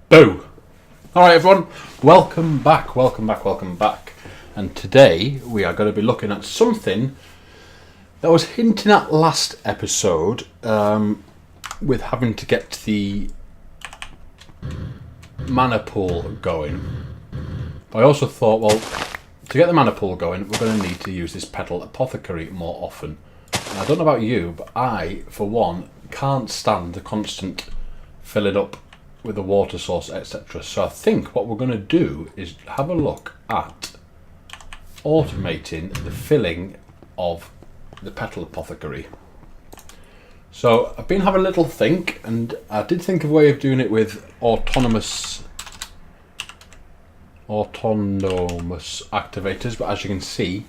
Boo! Alright everyone, welcome back. And today we are going to be looking at something that I was hinting at last episode with having to get the mana pool going. But I also thought, well, to get the mana pool going, we're going to need to use this Petal Apothecary more often. And I don't know about you, but I, for one, can't stand the constant filling up with a water source, etc. So I think what we're going to do is have a look at automating the filling of the Petal Apothecary. So I've been having a little think, and I did think of a way of doing it with autonomous activators, but as you can see,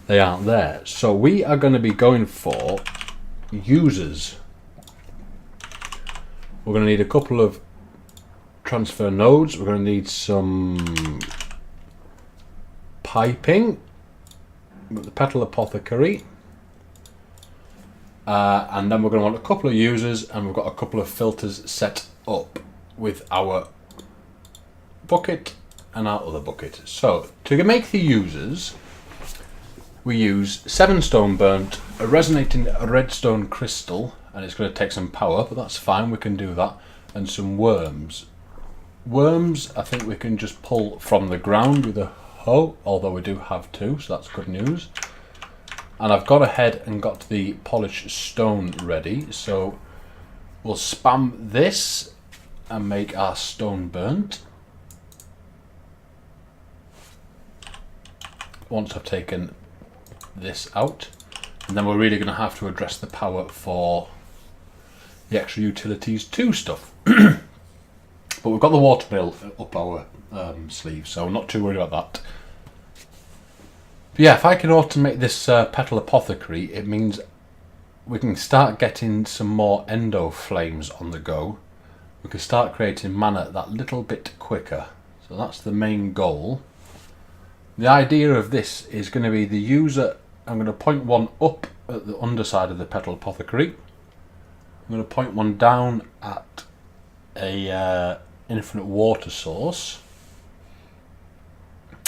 they aren't there. So we are going to be going for users. We're going to need a couple of transfer nodes. We're going to need some piping with the Petal Apothecary, and then we're going to want a couple of users, and we've got a couple of filters set up with our bucket and our other bucket. So to make the users, we use 7 stone burnt, a resonating redstone crystal, and it's going to take some power, but that's fine, we can do that, and some worms. Worms, I think we can just pull from the ground with a hoe, although we do have 2, so that's good news. And I've got ahead and got the polished stone ready, so we'll spam this and make our stone burnt. Once I've taken this out, and then we're really going to have to address the power for the extra utilities 2 stuff. But we've got the water mill up our sleeve, so I'm not too worried about that. But yeah, if I can automate this Petal Apothecary, it means we can start getting some more endo flames on the go. We can start creating mana that little bit quicker. So that's the main goal. The idea of this is going to be the user. I'm going to point one up at the underside of the Petal Apothecary. I'm going to point one down at a infinite water source,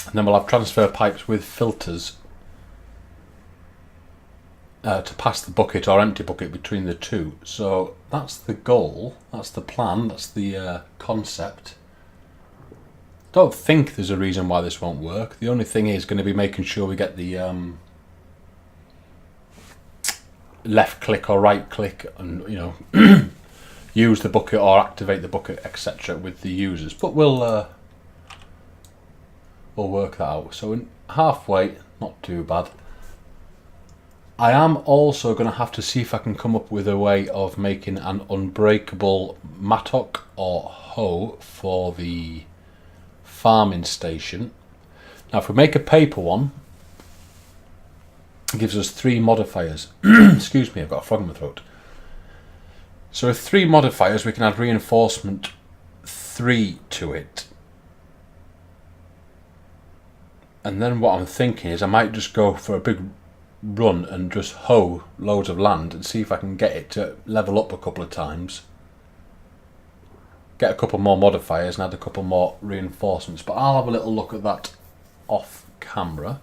and then we'll have transfer pipes with filters to pass the bucket or empty bucket between the 2. So that's the goal, that's the plan, that's the concept. Don't think there's a reason why this won't work. The only thing is going to be making sure we get the left click or right click, and use the bucket or activate the bucket, etc. with the users. But we'll work that out. So in halfway, not too bad. I am also going to have to see if I can come up with a way of making an unbreakable mattock or hoe for the farming station. Now if we make a paper one, it gives us 3 modifiers. Excuse me, I've got a frog in my throat. So with 3 modifiers, we can add reinforcement 3 to it. And then what I'm thinking is I might just go for a big run and just hoe loads of land and see if I can get it to level up a couple of times. Get a couple more modifiers and add a couple more reinforcements. But I'll have a little look at that off camera.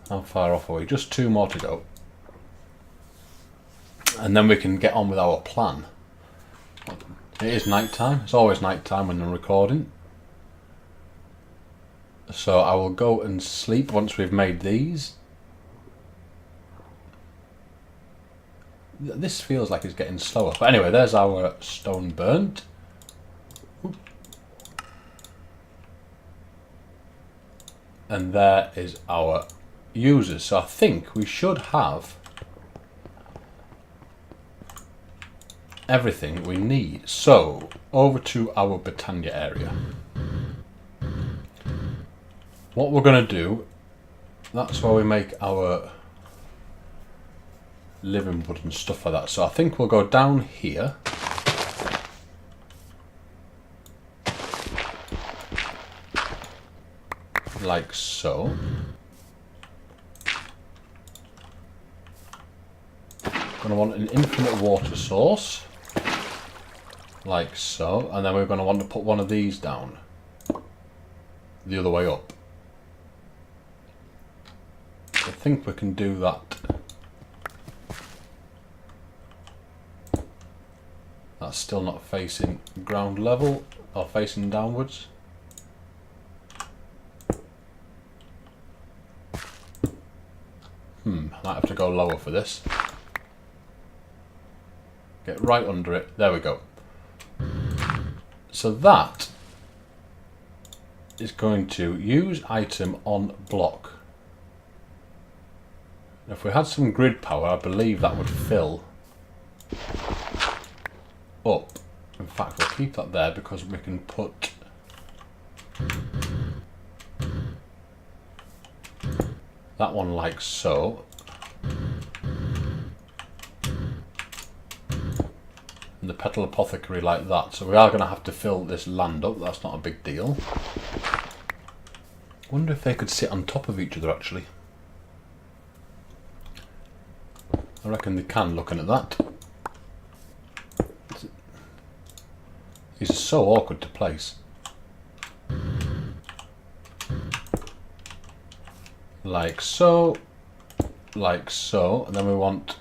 How far off are we? Just 2 more to go. And then we can get on with our plan. It is night time. It's always night time when I'm recording. So I will go and sleep once we've made these. This feels like it's getting slower. But anyway, there's our stone burnt. And there is our users. So I think we should have everything we need. So over to our Britannia area. What we're going to do, that's where we make our living wood and stuff like that. So I think we'll go down here. Like so. Going to want an infinite water source. like so, and then we're going to want to put one of these down the other way up. I think we can do that. That's still not facing ground level or facing downwards. Might have to go lower for this. Get right under it. There we go. So that is going to use item on block. If we had some grid power, I believe that would fill up. In fact, we'll keep that there because we can put that one like so. And the Petal Apothecary like that. So we are going to have to fill this land up. That's not a big deal. Wonder if they could sit on top of each other actually. I reckon they can, looking at that. These are so awkward to place. Like so. Like so. And then we want...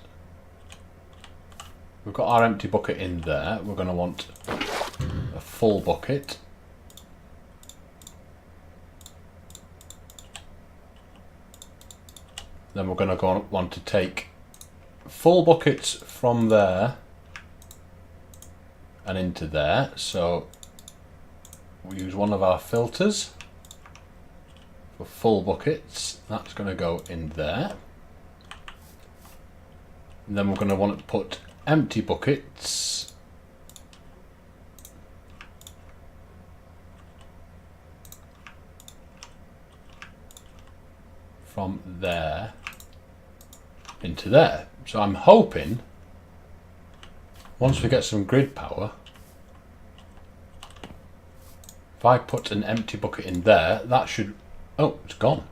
We've got our empty bucket in there. We're going to want a full bucket. Then we're going to want to take full buckets from there and into there. So we use one of our filters for full buckets. That's going to go in there. And then we're going to want to put empty buckets from there into there. So I'm hoping once we get some grid power, if I put an empty bucket in there, that should... Oh, it's gone.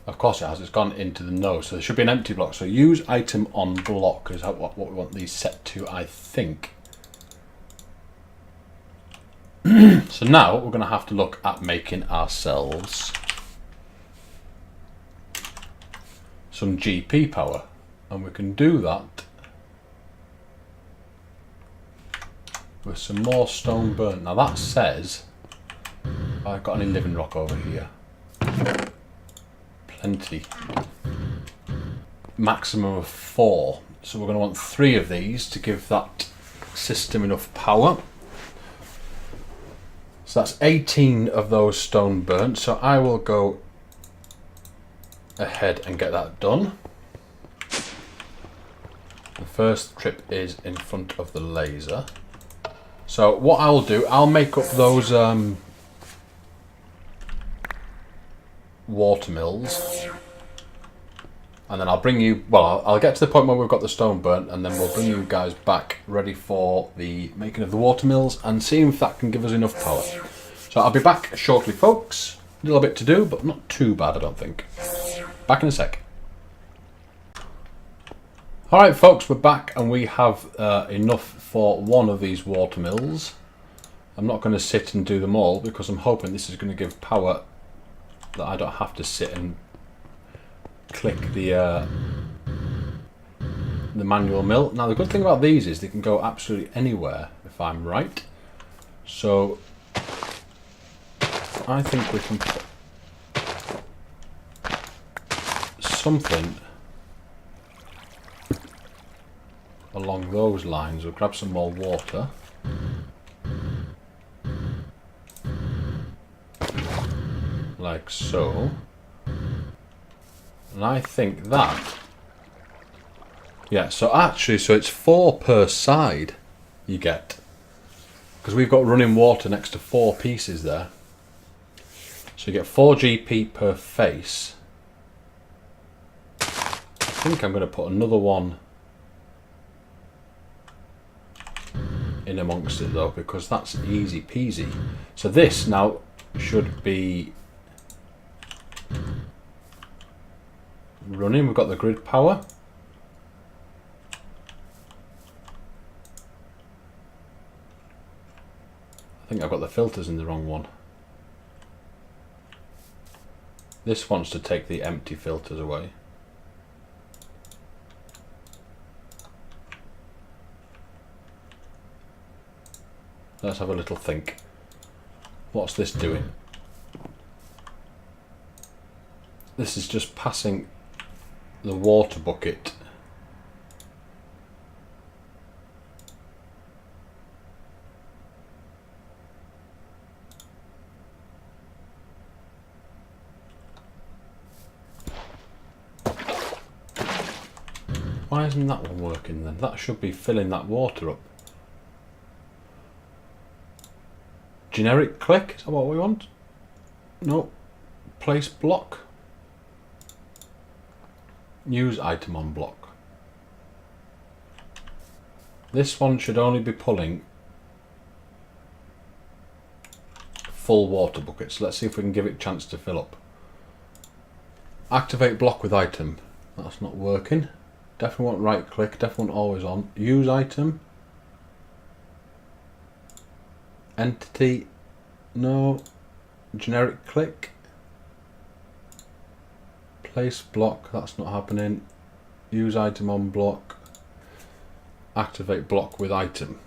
Of course it has, it's gone into the nose, so there should be an empty block. So use item on block is what we want these set to, I think. So now we're going to have to look at making ourselves some GP power. And we can do that with some more stone burnt. Now that says, I've got an in-living rock over here. Plenty. Maximum of 4. So we're going to want 3 of these to give that system enough power. So that's 18 of those stone burnt. So I will go ahead and get that done. The first trip is in front of the laser. So what I'll do, I'll make up those water mills, and then I'll bring you, well, I'll get to the point where we've got the stone burnt, and then we'll bring you guys back ready for the making of the water mills and see if that can give us enough power. So I'll be back shortly, folks. A little bit to do, but not too bad, I don't think. Back in a sec. Alright folks, we're back and we have enough for one of these water mills. I'm not going to sit and do them all because I'm hoping this is going to give power that I don't have to sit and click the manual mill. Now the good thing about these is they can go absolutely anywhere if I'm right. So I think we can put something along those lines. We'll grab some more water. Like so. And I think that... Yeah, so actually, so it's 4 per side you get. Because we've got running water next to 4 pieces there. So you get 4 GP per face. I think I'm going to put another one in amongst it though, because that's easy peasy. So this now should be running. We've got the grid power. think I've got the filters in the wrong one. This wants to take the empty filters away. Let's have a little think. What's this doing? This is just passing the water bucket Why isn't that one working then? That should be filling that water up. Generic click, is that what we want? No. Place block. Use item on block. This one should only be pulling full water buckets. Let's see if we can give it a chance to fill up. Activate block with item. That's not working. Definitely want right click, definitely want always on. Use item. Entity. No. Generic click. Place block, that's not happening. Use item on block. Activate block with item.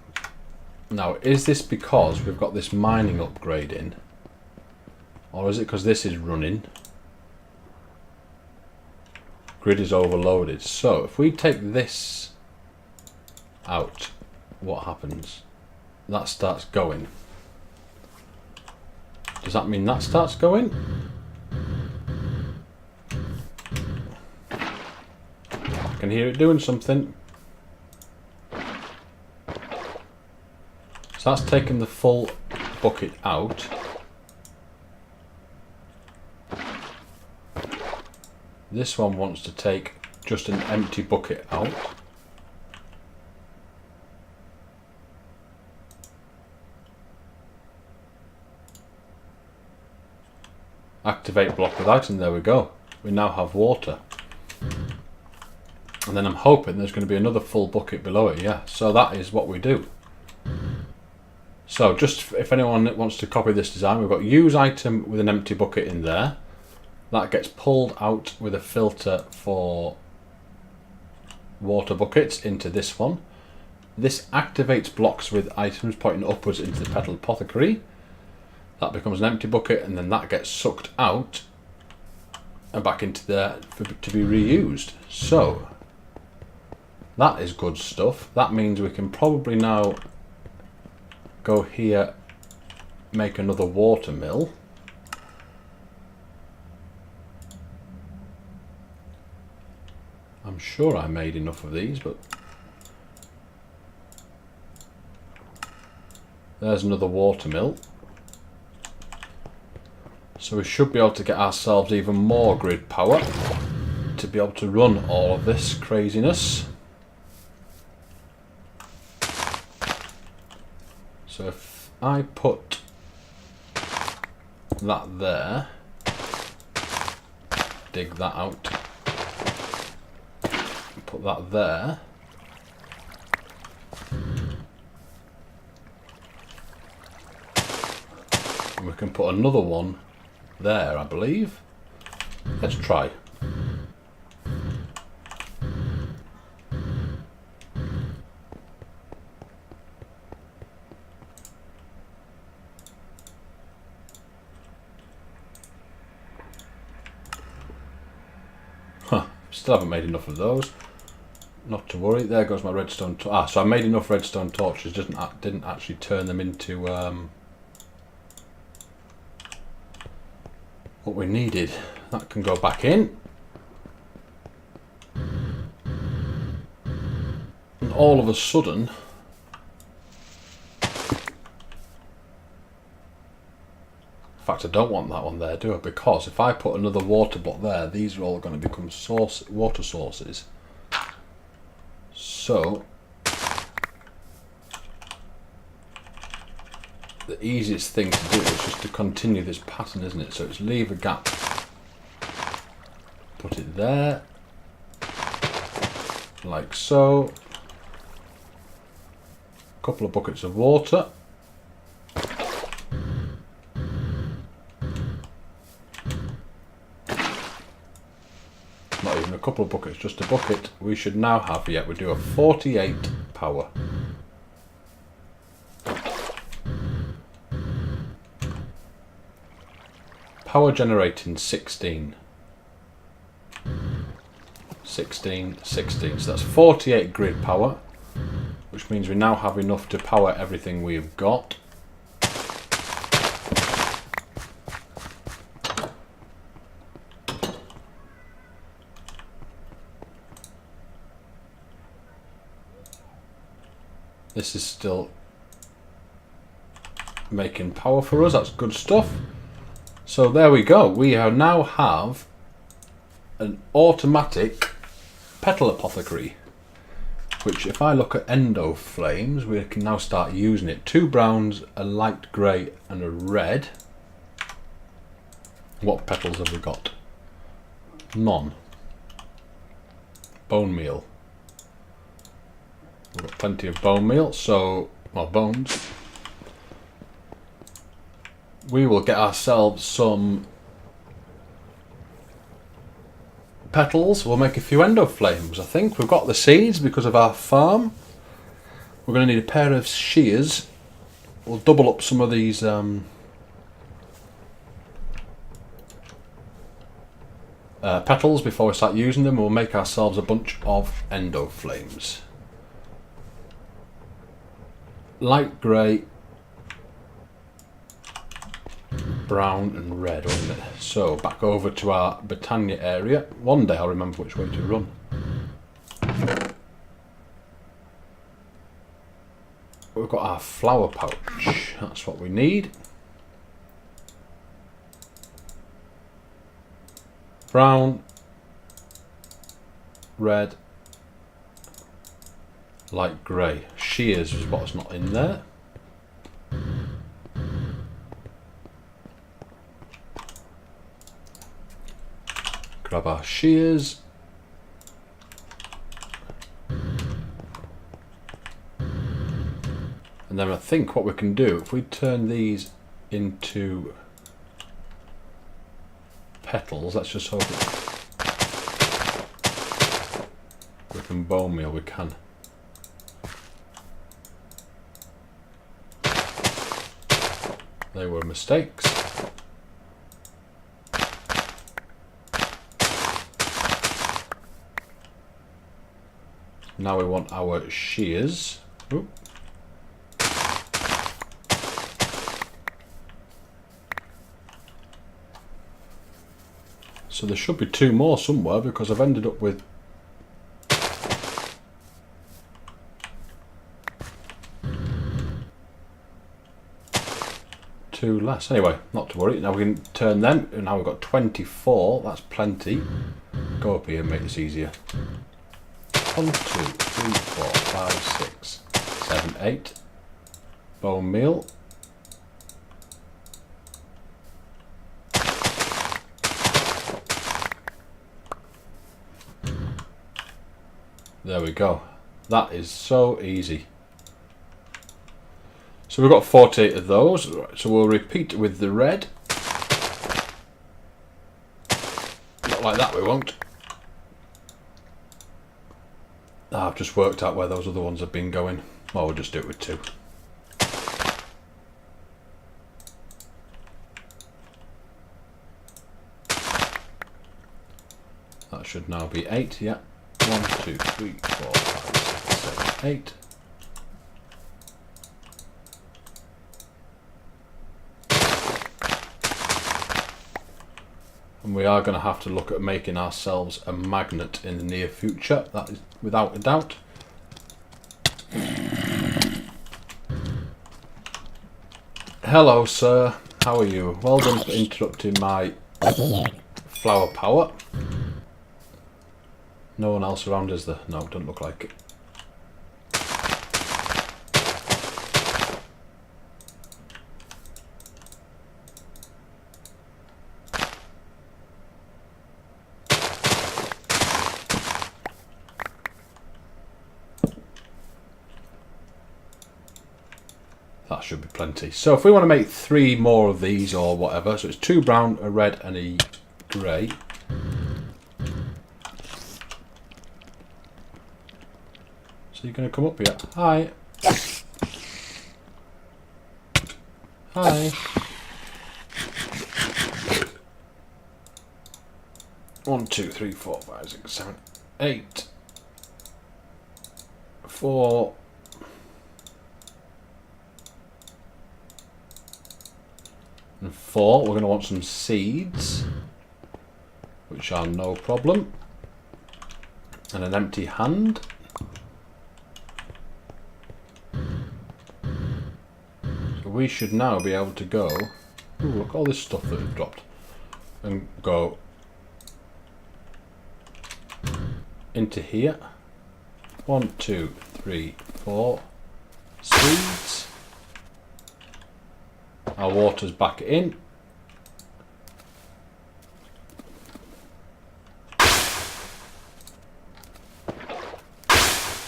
Now, is this because we've got this mining upgrade in? Or is it because this is running? Grid is overloaded. So, if we take this out, what happens? That starts going. Does that mean that starts going? I can hear it doing something. So that's taking the full bucket out. This one wants to take just an empty bucket out. Activate block with item, there we go. We now have water. And then I'm hoping there's going to be another full bucket below it, yeah. So that is what we do. So just if anyone wants to copy this design, we've got use item with an empty bucket in there. That gets pulled out with a filter for water buckets into this one. This activates blocks with items pointing upwards into the Petal Apothecary. That becomes an empty bucket, and then that gets sucked out and back into there to be reused. So that is good stuff. That means we can probably now go here, make another water mill. I'm sure I made enough of these, but there's another water mill. So we should be able to get ourselves even more grid power to be able to run all of this craziness. So if I put that there, dig that out, put that there, and we can put another one there, I believe. Let's try. Still haven't made enough of those. Not to worry. There goes my redstone. So I made enough redstone torches. Didn't actually turn them into what we needed. That can go back in. And all of a sudden, in fact, I don't want that one there, do I? Because if I put another water block there, these are all going to become water sources. So the easiest thing to do is just to continue this pattern, isn't it? So it's leave a gap, put it there, like so. A couple of buckets of water. couple of buckets, just a bucket, we should now have, yeah, we do a 48 power. Power generating 16. 16, 16. So that's 48 grid power, which means we now have enough to power everything we've got. This is still making power for us, that's good stuff. So there we go, we now have an automatic Petal Apothecary, which if I look at endo flames, we can now start using it. 2 browns, a light grey and a red. What petals have we got? None. Bone meal. We've got plenty of bone meal, so, well, bones. We will get ourselves some petals. We'll make a few endo flames, I think. We've got the seeds because of our farm. We're going to need a pair of shears. We'll double up some of these petals before we start using them. We'll make ourselves a bunch of endo flames. Light grey, brown and red, wasn't it? So back over to our Britannia area. One day I'll remember which way to run. We've got our flower pouch. That's what we need. Brown, red, light grey. Shears is what's not in there. Grab our shears. And then I think what we can do, if we turn these into petals, let's just hope we can bone meal, we can. They were mistakes. Now we want our shears. Oop. So there should be 2 more somewhere because I've ended up with two less. Anyway, not to worry. Now we can turn them. And now we've got 24. That's plenty. Go up here and make this easier. 1, 2, 3, 4, 5, 6, 7, 8. Bone meal. There we go. That is so easy. So we've got 48 of those. So we'll repeat with the red. Not like that, we won't. I've just worked out where those other ones have been going. Well, we'll just do it with 2. That should now be 8, yeah. 1, 2, 3, 4, 5, 6, 7, 8. And we are going to have to look at making ourselves a magnet in the near future. That is without a doubt. Hello, sir. How are you? Well done for interrupting my flower power. No one else around, is there? No, doesn't look like it. That should be plenty. So if we want to make 3 more of these or whatever, so it's 2 brown, a red and a grey. So you're going to come up here. Hi. Hi. 1, 2, 3, 4, 5, 6, 7, 8. 4. And 4. We're going to want some seeds, which are no problem. And an empty hand. So we should now be able to go. Ooh, look at all this stuff that we've dropped. And go into here. 1, 2, 3, 4. Seeds. Our water's back in.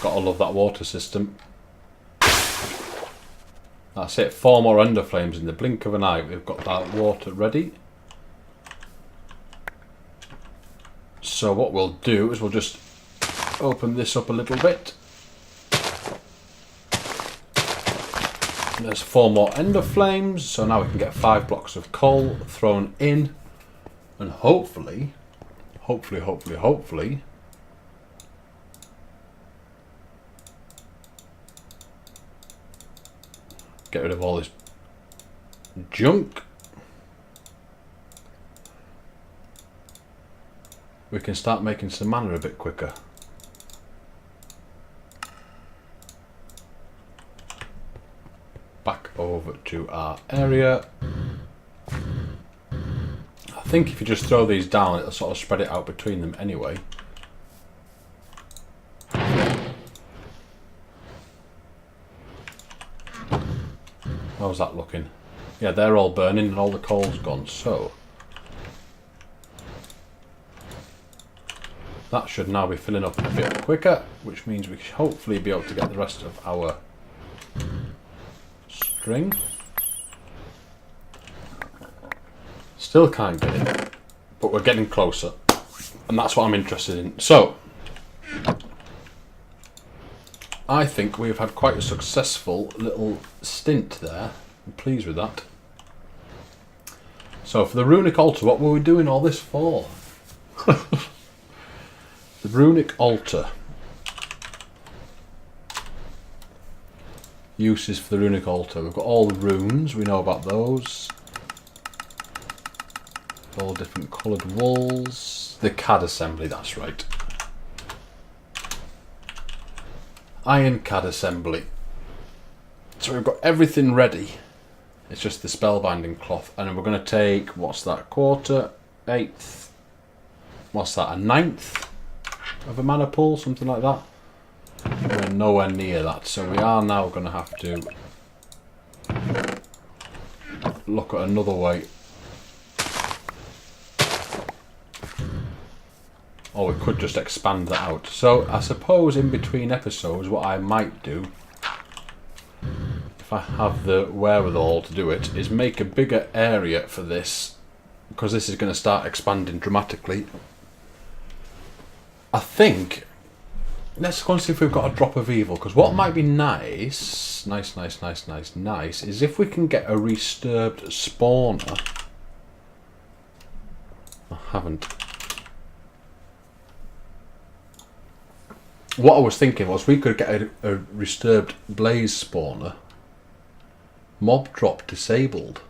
Gotta love that water system. That's it. 4 more ender flames in the blink of an eye. We've got that water ready. So what we'll do is we'll just open this up a little bit. And there's 4 more ender flames. So now we can get 5 blocks of coal thrown in. And hopefully, get rid of all this junk. We can start making some mana a bit quicker. Back over to our area. I think if you just throw these down, it'll sort of spread it out between them anyway. How's that looking? Yeah, they're all burning and all the coal's gone, so that should now be filling up a bit quicker, which means we should hopefully be able to get the rest of our string. Still can't get it, but we're getting closer, and that's what I'm interested in. So I think we've had quite a successful little stint there. I'm pleased with that. So for the runic altar, what were we doing all this for? The runic altar. Uses for the runic altar. We've got all the runes, we know about those. All different coloured walls. The CAD assembly, that's right. Iron CAD assembly. So we've got everything ready. It's just the spellbinding cloth. And then we're going to take, what's that, 1/4, 1/8, what's that, 1/9 of a mana pool, something like that. We're nowhere near that. So we are now going to have to look at another way. Or we could just expand that out. So I suppose in between episodes what I might do, if I have the wherewithal to do it, is make a bigger area for this, because this is going to start expanding dramatically. I think, let's go and see if we've got a drop of evil, because what might be nice, is if we can get a resturbed spawner. I haven't. What I was thinking was we could get a resturbed blaze spawner, mob drop disabled.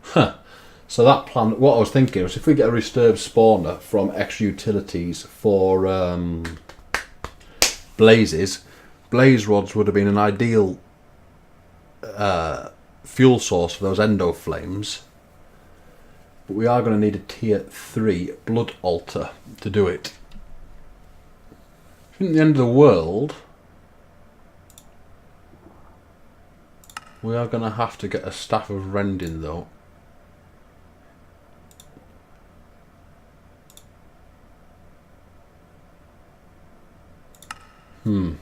Huh. So that plan, what I was thinking was if we get a resturbed spawner from extra utilities for blazes, blaze rods would have been an ideal fuel source for those endo flames, but we are going to need a tier 3 blood altar to do it. Isn't the end of the world? We are going to have to get a staff of rending though. To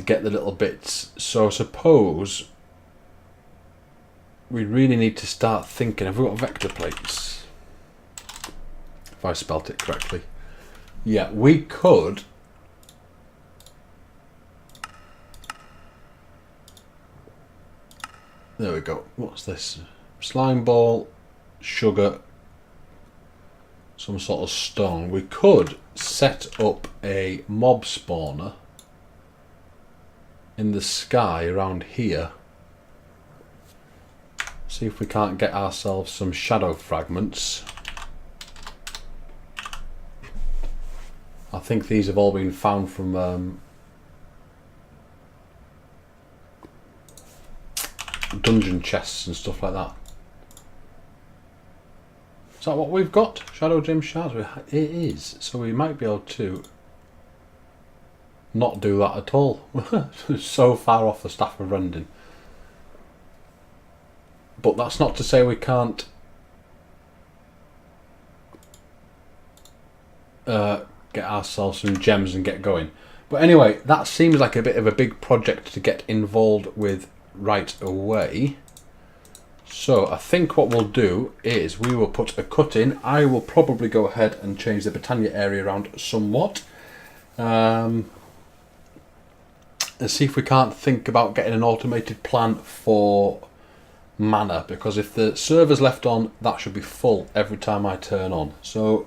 get the little bits. So suppose we really need to start thinking. Have we got vector plates? If I spelt it correctly. Yeah, we could. There we go. What's this? Slime ball, sugar, some sort of stone. We could set up a mob spawner in the sky around here. See if we can't get ourselves some shadow fragments. I think these have all been found from dungeon chests and stuff like that. Is that what we've got? Shadow gem shards? It is. So we might be able to not do that at all. So far off the staff of rending. But that's not to say we can't get ourselves some gems and get going. But anyway, that seems like a bit of a big project to get involved with right away. So I think what we'll do is we will put a cut in. I will probably go ahead and change the Britannia area around somewhat. And see if we can't think about getting an automated plan for mana, because if the server's left on, that should be full every time I turn on. So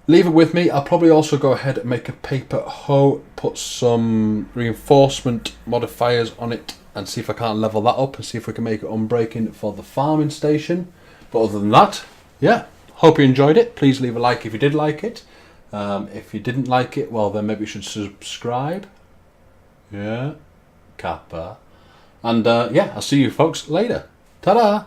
leave it with me. I'll probably also go ahead and make a paper hoe, put some reinforcement modifiers on it, and see if I can't level that up and see if we can make it unbreaking for the farming station. But other than that, yeah, hope you enjoyed it. Please leave a like if you did like it. If you didn't like it, well then maybe you should subscribe. Yeah, Kappa. And yeah, I'll see you folks later. Ta-da!